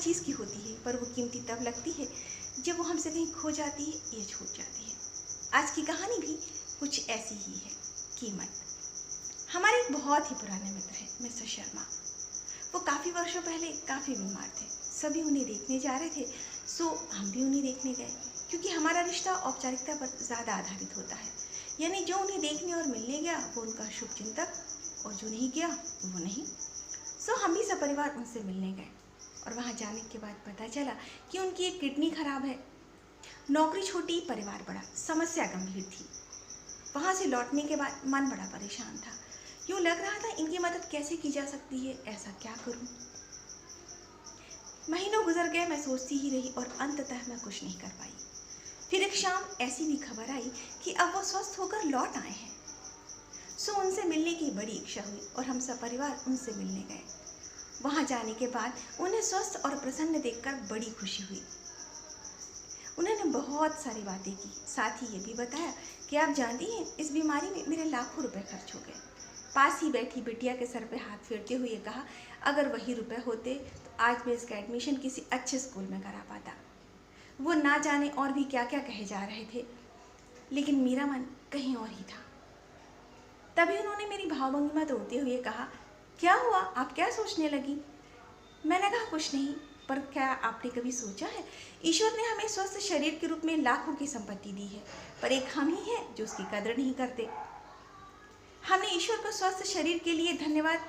चीज़ की होती है, पर वो कीमती तब लगती है जब वो हमसे कहीं खो जाती है या छूट जाती है। आज की कहानी भी कुछ ऐसी ही है, कीमत। हमारे एक बहुत ही पुराने मित्र हैं, मिस्टर शर्मा। वो काफ़ी वर्षों पहले काफ़ी बीमार थे। सभी उन्हें देखने जा रहे थे, सो हम भी उन्हें देखने गए, क्योंकि हमारा रिश्ता औपचारिकता पर ज़्यादा आधारित होता है। यानी जो उन्हें देखने और मिलने गया वो उनका शुभचिंतक, और जो नहीं गया वो नहीं। सो हम भी सपरिवार उनसे मिलने गए, और वहाँ जाने के बाद पता चला कि उनकी एक किडनी खराब है। नौकरी छोटी, परिवार बड़ा, समस्या गंभीर थी। वहाँ से लौटने के बाद मन बड़ा परेशान था। यूँ लग रहा था इनकी मदद कैसे की जा सकती है, ऐसा क्या करूँ। महीनों गुजर गए, मैं सोचती ही रही और अंततः मैं कुछ नहीं कर पाई। फिर एक शाम ऐसी भी खबर आई कि अब वो स्वस्थ होकर लौट आए हैं। सो उनसे मिलने की बड़ी इच्छा हुई और हम सब परिवार उनसे मिलने गए। वहाँ जाने के बाद उन्हें स्वस्थ और प्रसन्न देखकर बड़ी खुशी हुई। उन्होंने बहुत सारी बातें की, साथ ही ये भी बताया कि आप जानती हैं इस बीमारी में मेरे लाखों रुपए खर्च हो गए। पास ही बैठी बिटिया के सर पे हाथ फेरते हुए कहा, अगर वही रुपए होते तो आज मैं इसका एडमिशन किसी अच्छे स्कूल में करा पाता। वो ना जाने और भी क्या क्या कहे जा रहे थे, लेकिन मेरा मन कहीं और ही था। तभी उन्होंने मेरी भावभंगिमा तोड़ते हुए कहा, क्या हुआ, आप क्या सोचने लगी। मैंने कहा, कुछ नहीं, पर क्या आपने कभी सोचा है, ईश्वर ने हमें स्वस्थ शरीर के रूप में लाखों की संपत्ति दी है, पर एक हम ही हैं जो उसकी कदर नहीं करते। हमने ईश्वर को स्वस्थ शरीर के लिए धन्यवाद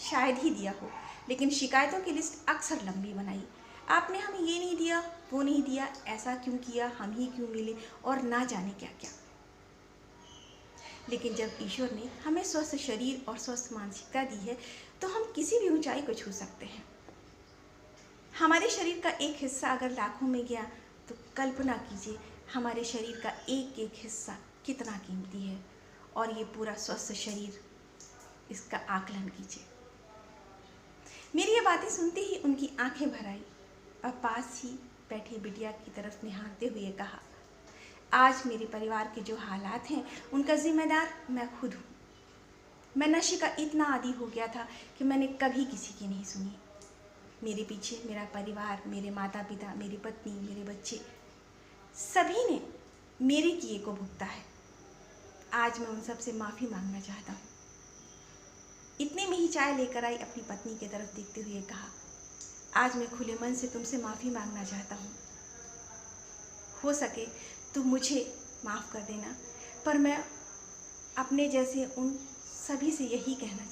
शायद ही दिया हो, लेकिन शिकायतों की लिस्ट अक्सर लंबी बनाई। आपने हमें ये नहीं दिया, वो नहीं दिया, ऐसा क्यों किया, हम ही क्यों मिले, और ना जाने क्या क्या। लेकिन जब ईश्वर ने हमें स्वस्थ शरीर और स्वस्थ मानसिकता दी है, तो हम किसी भी ऊंचाई को छू सकते हैं। हमारे शरीर का एक हिस्सा अगर लाखों में गया, तो कल्पना कीजिए हमारे शरीर का एक एक हिस्सा कितना कीमती है, और ये पूरा स्वस्थ शरीर, इसका आकलन कीजिए। मेरी ये बातें सुनते ही उनकी आंखें भर आई और पास ही बैठी बिटिया की तरफ निहारते हुए कहा, आज मेरे परिवार के जो हालात हैं उनका जिम्मेदार मैं खुद हूँ। मैं नशे का इतना आदी हो गया था कि मैंने कभी किसी की नहीं सुनी। मेरे पीछे मेरा परिवार, मेरे माता पिता, मेरी पत्नी, मेरे बच्चे, सभी ने मेरे किए को भुगता है। आज मैं उन सब से माफ़ी मांगना चाहता हूँ। इतने में ही चाय लेकर आई अपनी पत्नी की तरफ देखते हुए कहा, आज मैं खुले मन से तुमसे माफ़ी मांगना चाहता हूँ। हो सके तो मुझे माफ़ कर देना, पर मैं अपने जैसे उन सभी से यही कहना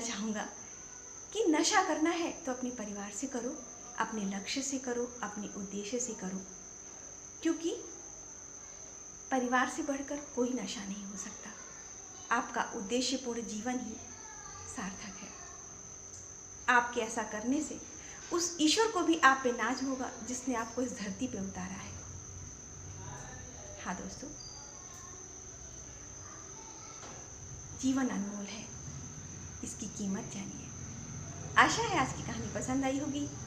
चाहूँगा कि नशा करना है तो अपने परिवार से करो, अपने लक्ष्य से करो, अपने उद्देश्य से करो, क्योंकि परिवार से बढ़कर कोई नशा नहीं हो सकता। आपका उद्देश्यपूर्ण जीवन ही सार्थक है। आपके ऐसा करने से उस ईश्वर को भी आप पे नाज होगा जिसने आपको इस धरती पे उतारा है। हाँ दोस्तों, जीवन अनमोल है, इसकी कीमत जानिए। आशा है आज की कहानी पसंद आई होगी।